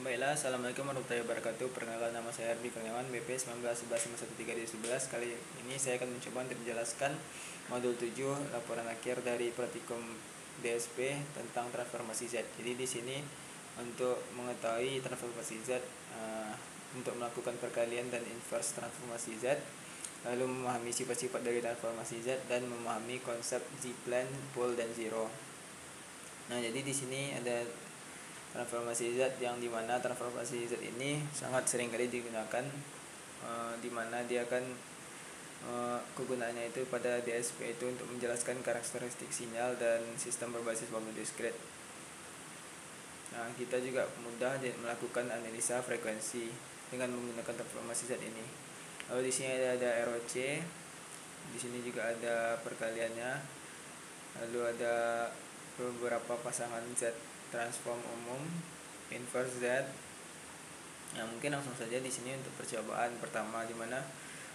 Baiklah, Assalamualaikum warahmatullahi wabarakatuh. Perkenalkan, nama saya Ardi Kurniawan, BP 19115113 Sebelas. Kali ini saya akan mencoba untuk menjelaskan modul 7 laporan akhir dari praktikum DSP tentang transformasi Z. Jadi di sini untuk mengetahui transformasi Z, untuk melakukan perkalian dan inverse transformasi Z, lalu memahami sifat-sifat dari transformasi Z dan memahami konsep Z-plane, pole dan zero. Nah, jadi di sini ada transformasi Z, yang dimana transformasi Z ini sangat sering kali digunakan, dimana dia akan kegunaannya itu pada DSP itu untuk menjelaskan karakteristik sinyal dan sistem berbasis waktu diskret. Nah, kita juga mudah melakukan analisa frekuensi dengan menggunakan transformasi Z ini. Lalu di sini ada ROC, di sini juga ada perkaliannya, lalu ada beberapa pasangan Z transform umum, inverse Z. Nah, mungkin langsung saja di sini untuk percobaan pertama, di mana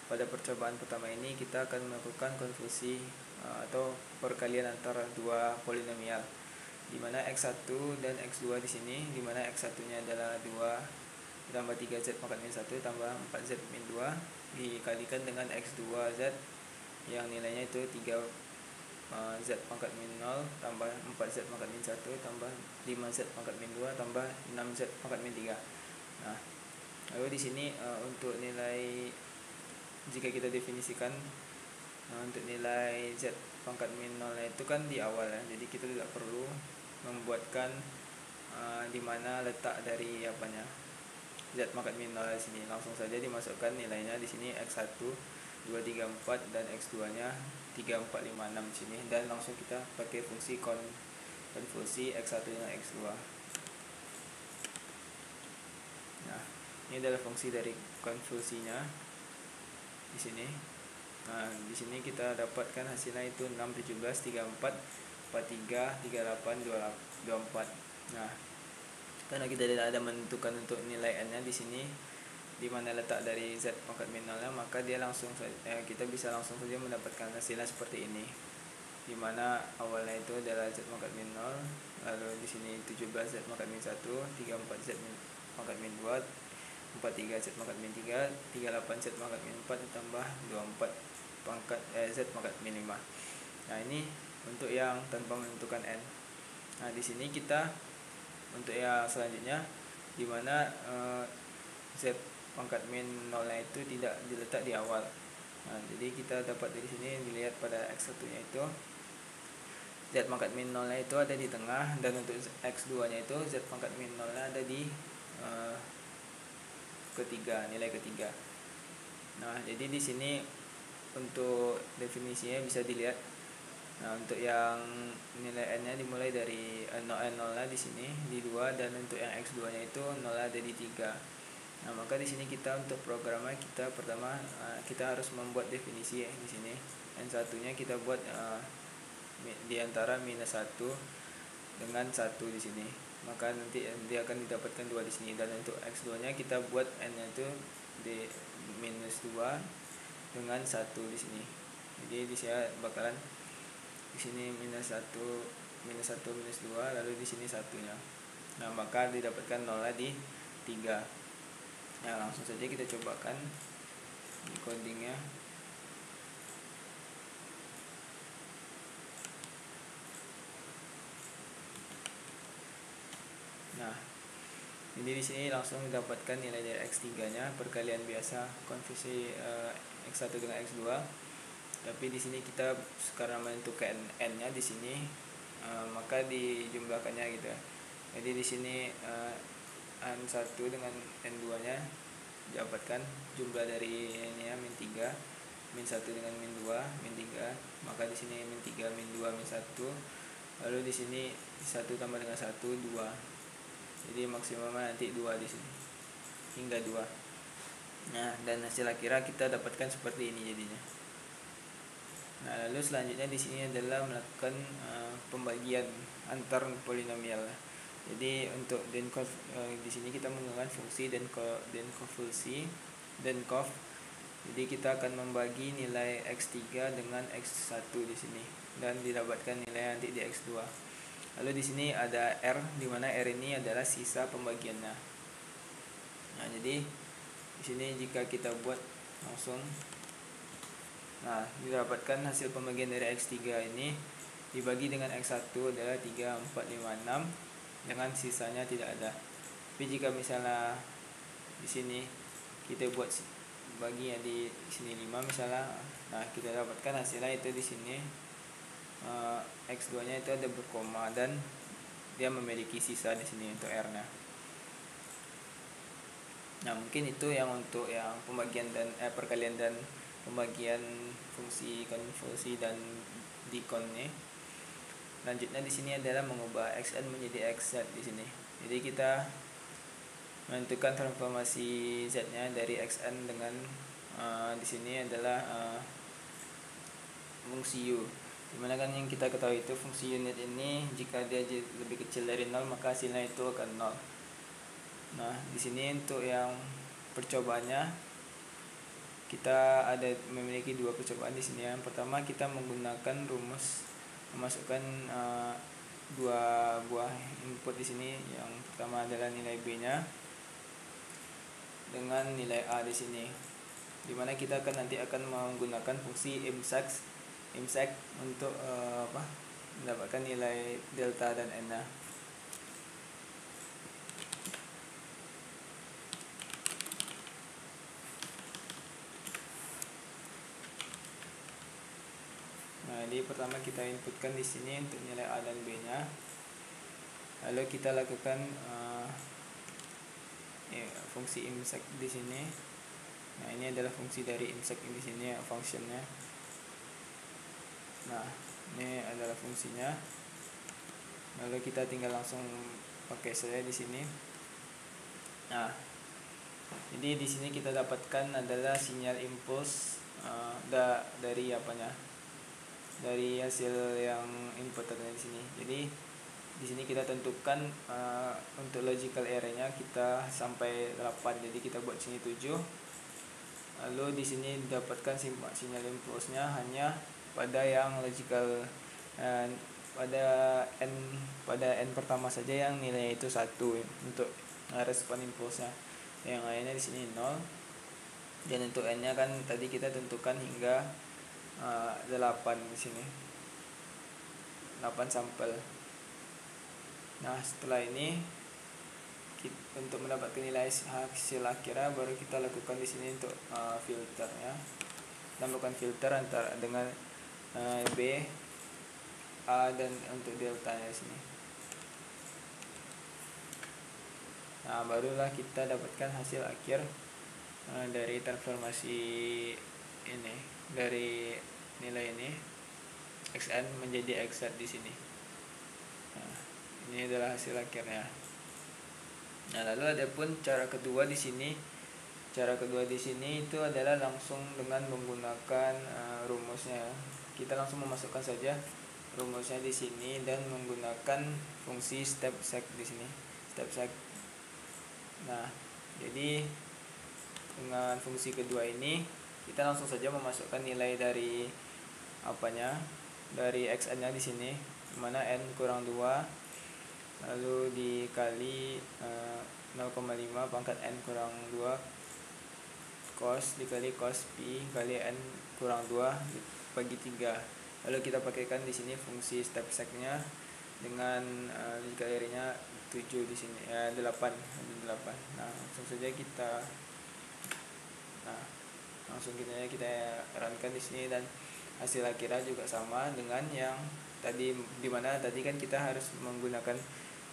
pada percobaan pertama ini kita akan melakukan konvolusi atau perkalian antara dua polinomial, di mana X1 dan X2 di sini, di mana X1-nya adalah 2 tambah 3Z pangkat min 1 tambah 4Z min 2 dikalikan dengan X2Z yang nilainya itu 3 Z pangkat min 0 tambah 4Z pangkat min 1 tambah 5Z pangkat min 2 tambah 6Z pangkat min 3. Nah, lalu di sini untuk nilai, jika kita definisikan untuk nilai Z pangkat min 0 itu kan di awal ya, jadi kita tidak perlu membuatkan di mana letak dari Z pangkat min 0 di sini. Langsung saja dimasukkan nilainya di sini X1 2, 3, 4 dan X2-nya 3, 4, 5, 6 di sini, dan langsung kita pakai fungsi konvolusi X1 dengan X2. Nah, ini adalah fungsi dari konvolusinya di sini. Nah, di sini kita dapatkan hasilnya itu 6, 17, 34, 43, 38, 24. Nah, karena kita tidak ada menentukan untuk nilai n-nya di sini, di mana letak dari Z pangkat min 0-nya, maka dia kita bisa langsung saja mendapatkan hasilnya seperti ini, di mana awalnya itu adalah Z pangkat min 0, lalu di sini 17 Z pangkat min 1, 34 Z pangkat min 2, 43 Z pangkat min 3, 38 Z pangkat min 4 ditambah 24 Z pangkat min 5. Nah, ini untuk yang tanpa menentukan n. Nah, di sini kita untuk yang selanjutnya, di mana Z pangkat min 0 itu tidak diletak di awal. Nah, jadi kita dapat dari sini dilihat pada X1-nya itu Z pangkat min 0 itu ada di tengah, dan untuk X2-nya itu Z pangkat min 0 ada di nilai ketiga. Nah, jadi di sini untuk definisinya bisa dilihat. Nah, untuk yang nilai n-nya dimulai dari 0-nya di sini di 2, dan untuk yang X2-nya itu 0 ada di 3. Nah, maka di sini kita untuk programnya, kita pertama kita harus membuat definisi ya di sini. Yang satunya kita buat di antara minus 1 dengan 1 di sini. Maka nanti dia akan didapatkan 2 di sini, dan untuk X2-nya kita buat n-nya itu di minus 2 dengan 1 di sini. Jadi di sini bakalan di sini minus 1 minus 2, lalu di sini satunya. Nah, maka didapatkan 0 di 3. Nah, langsung saja kita cobakan di codingnya. Nah, jadi di sini langsung mendapatkan nilai dari X3-nya, perkalian biasa konvolusi X1 dengan X2. Tapi di sini kita sekarang menentukan n-nya di sini, maka dijumlahkannya gitu ya. Jadi di sini N1 dengan N2-nya didapatkan jumlah dari ini ya, min 3, min 1 dengan min 2, min 3. Maka di sini min 3, min 2, min 1. Lalu di sini 1 tambah dengan 1 2. Jadi maksimumnya nanti 2 di sini. Hingga 2. Nah, dan hasil akhirnya kita dapatkan seperti ini jadinya. Nah, lalu selanjutnya di sini adalah melakukan pembagian antar polinomial. Jadi untuk denkov di sini kita menggunakan fungsi denkonvolusi denkov. Jadi kita akan membagi nilai X3 dengan X1 di sini, dan didapatkan nilai nanti di X2. Lalu di sini ada R, di mana R ini adalah sisa pembagiannya. Nah, jadi di sini jika kita buat langsung, nah didapatkan hasil pembagian dari X3 ini dibagi dengan X1 adalah 3, 4, 5, 6 dengan sisanya tidak ada. Tapi jika misalnya di sini kita buat baginya di sini 5 misalnya, nah kita dapatkan hasilnya itu di sini X2 nya itu ada berkoma dan dia memiliki sisa di sini untuk R-nya. Nah, mungkin itu yang untuk yang pembagian dan perkalian dan pembagian fungsi konvolusi dan dikon nih. Lanjutnya di sini adalah mengubah xn menjadi xz di sini. Jadi kita menentukan transformasi z-nya dari xn dengan di sini adalah fungsi u. Dimana kan yang kita ketahui itu fungsi unit ini jika dia lebih kecil dari 0 maka hasilnya itu akan 0. Nah, di sini untuk yang percobaannya kita ada memiliki dua percobaan di sini. Yang pertama kita menggunakan rumus memasukkan dua buah input di sini. Yang pertama adalah nilai B-nya dengan nilai A di sini. Dimana kita nanti akan menggunakan fungsi imsec untuk mendapatkan nilai delta dan n-nya. Nah, jadi pertama kita inputkan di sini untuk nilai A dan B-nya. Lalu kita lakukan fungsi imsec di sini. Nah, ini adalah fungsi dari imsec di sini, functionnya. Nah, ini adalah fungsinya. Lalu kita tinggal langsung pakai saja di sini. Nah, jadi di sini kita dapatkan adalah sinyal impuls dari apanya? Dari hasil yang input tadi di sini. Jadi di sini kita tentukan untuk logical array-nya kita sampai 8. Jadi kita buat sini 7. Lalu di sini didapatkan sinyal impulsnya hanya pada yang logical pada n pertama saja yang nilainya itu 1 untuk respon impulsnya. Yang lainnya di sini 0. Dan untuk n-nya kan tadi kita tentukan hingga 8 di sini. 8 sampel. Nah, setelah ini untuk mendapatkan nilai hasil akhirnya baru kita lakukan di sini untuk filternya. Kita melakukan filter antara dengan B, A dan untuk deltanya di sini. Nah, barulah kita dapatkan hasil akhir dari transformasi ini, dari nilai ini xn menjadi xz di sini. Nah, ini adalah hasil akhirnya. Nah, lalu ada pun cara kedua di sini. Cara kedua di sini itu adalah langsung dengan menggunakan rumusnya. Kita langsung memasukkan saja rumusnya di sini dan menggunakan fungsi step sec di sini. Step sec. Nah, jadi dengan fungsi kedua ini kita langsung saja memasukkan nilai dari dari xn-nya di sini, dimana n kurang 2 lalu dikali 0,5 pangkat n kurang 2 cos dikali cos pi kali n kurang 2 bagi 3. Lalu kita pakaikan di sini fungsi step sec-nya dengan logical array-nya 7 di sini 8. Nah, langsung kita runkan di sini dan hasil akhirnya juga sama dengan yang tadi, dimana tadi kan kita harus menggunakan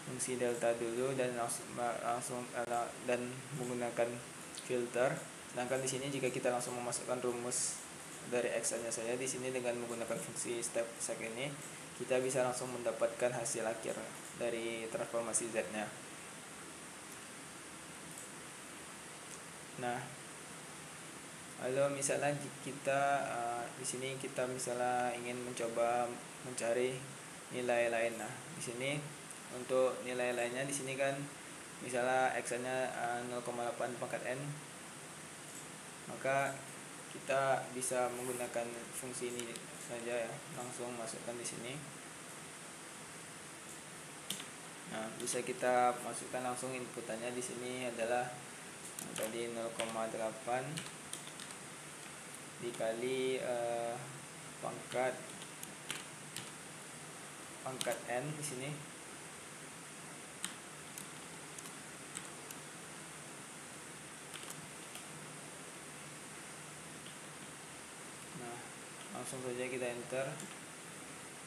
fungsi delta dulu dan langsung dan menggunakan filter. Sedangkan di sini jika kita langsung memasukkan rumus dari x-nya saja di sini dengan menggunakan fungsi step sec ini, kita bisa langsung mendapatkan hasil akhir dari transformasi z-nya. Nah, lalu misalnya kita di sini kita misalnya ingin mencoba mencari nilai lain. Nah, di sini untuk nilai lainnya di sini kan misalnya x-nya 0,8 pangkat n, maka kita bisa menggunakan fungsi ini saja ya, langsung masukkan di sini. Nah, bisa kita masukkan langsung inputannya di sini adalah tadi 0,8 dikali pangkat n di sini. Nah, langsung saja kita enter.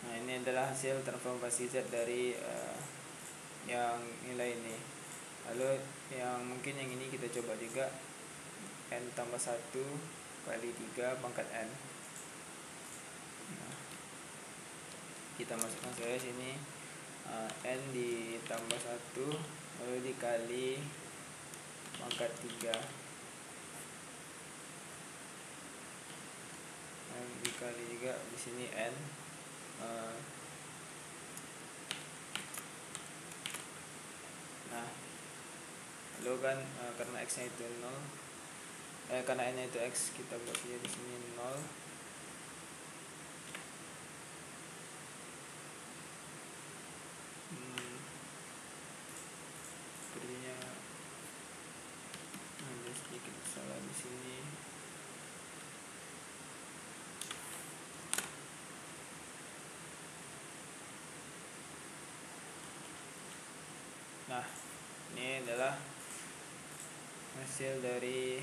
Nah, ini adalah hasil transformasi Z dari yang nilai ini. Lalu yang mungkin yang ini kita coba juga, n tambah 1 kali 3 pangkat n. Nah, kita masukkan saja sini n ditambah 1 lalu dikali pangkat 3 dan dikali juga di sini n. Nah, lalu kan karena x nya itu 0, karena n nya itu x, kita buat saja di sini 0. Sepertinya ada sedikit salah di sini. Nah, ini adalah hasil dari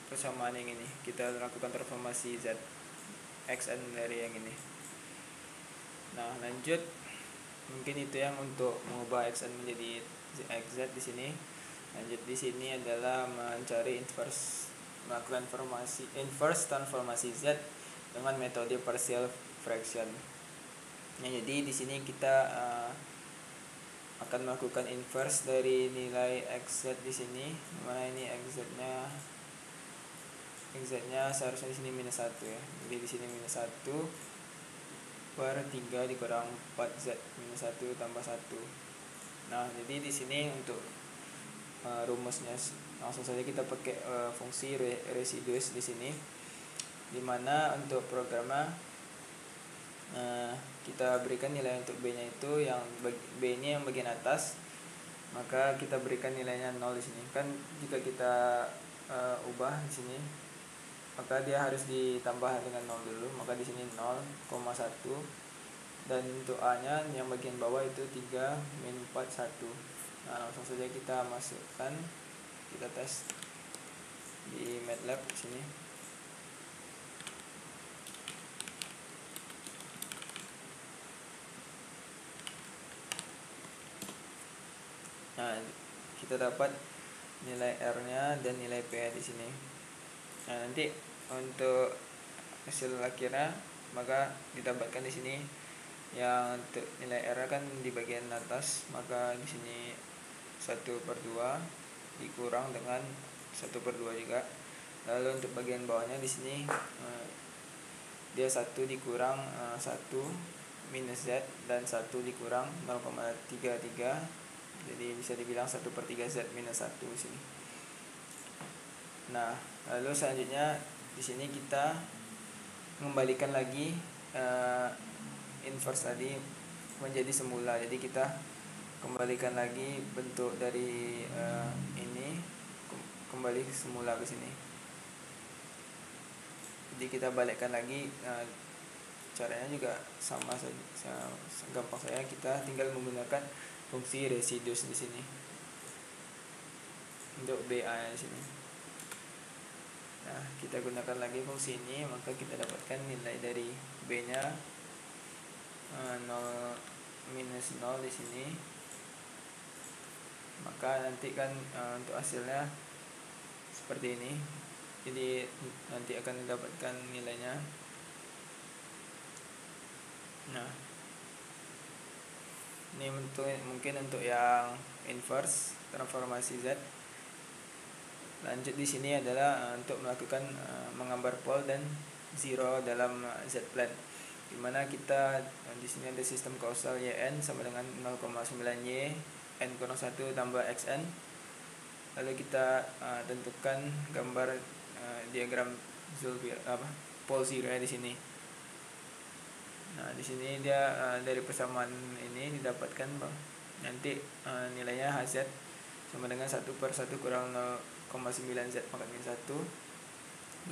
persamaan yang ini. Kita lakukan transformasi Z xn dari yang ini. Nah, lanjut, mungkin itu yang untuk mengubah xn menjadi xz di sini. Lanjut di sini adalah mencari melakukan inverse transformasi Z dengan metode partial fraction. Nah, jadi di sini kita akan melakukan inverse dari nilai xz di sini, mana ini xz-nya seharusnya di sini minus 1 ya. Jadi di sini minus 1 per 3 dikurang 4z minus 1 tambah 1. Nah, jadi di sini untuk rumusnya langsung saja kita pakai fungsi residues di sini, dimana untuk programnya kita berikan nilai untuk b nya itu, yang b ini yang bagian atas, maka kita berikan nilainya 0 di sini. Kan jika kita ubah di sini, maka dia harus ditambah dengan 0 dulu, maka di sini 0,1, dan untuk a nya yang bagian bawah itu 3 min 4 1. Nah, langsung saja kita masukkan, kita tes di MATLAB di sini. Nah, kita dapat nilai R-nya dan nilai P-nya di sini. Nah, nanti untuk hasil akhirnya maka didapatkan di sini. Yang untuk nilai R kan di bagian atas, maka di sini 1/2 dikurang dengan 1/2 juga. Lalu untuk bagian bawahnya di sini dia 1 dikurang 1 minus Z, dan 1 dikurang 0,33. Jadi bisa dibilang 1/3 Z minus 1 di sini. Nah, lalu selanjutnya di sini kita mengembalikan lagi inverse tadi menjadi semula. Jadi kita kembalikan lagi bentuk dari ini kembali semula ke sini. Jadi kita balikkan lagi. Caranya juga sama saja, gampang saja, kita tinggal menggunakan fungsi residues di sini untuk BA di sini. Nah, kita gunakan lagi fungsi ini, maka kita dapatkan nilai dari B-nya 0 minus 0 di sini. Maka nanti kan untuk hasilnya seperti ini. Jadi nanti akan didapatkan nilainya. Nah, ini mungkin untuk yang inverse transformasi Z. Lanjut di sini adalah untuk melakukan menggambar pole dan zero dalam Z plane, dimana kita di sini ada sistem kausal YN sama dengan 0,9Y n kurang 1 tambah xn. Lalu kita tentukan gambar diagram pole zero di sini. Nah, di sini dia dari persamaan ini didapatkan nanti nilainya Hz sama dengan 1/1 kurang 0,9 Z pangkat min 1,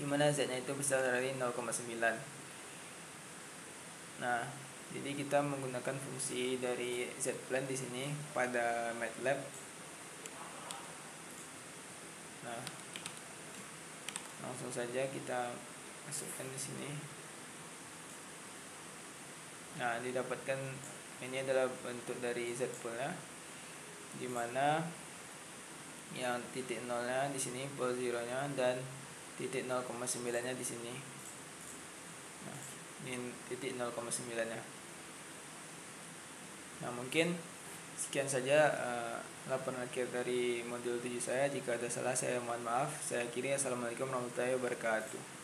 dimana Z nya itu besar dari 0,9. Nah, jadi kita menggunakan fungsi dari Z-plan di sini pada MATLAB. Nah, langsung saja kita masukkan di sini. Nah, didapatkan ini adalah bentuk dari Z-plan, dimana yang titik nolnya di sini, pol 0-nya, dan titik 0,9-nya di sini. Nah, ini titik 0,9-nya. Nah, mungkin sekian saja laporan akhir dari modul 7 saya. Jika ada salah saya mohon maaf. Saya akhiri. Assalamualaikum warahmatullahi wabarakatuh.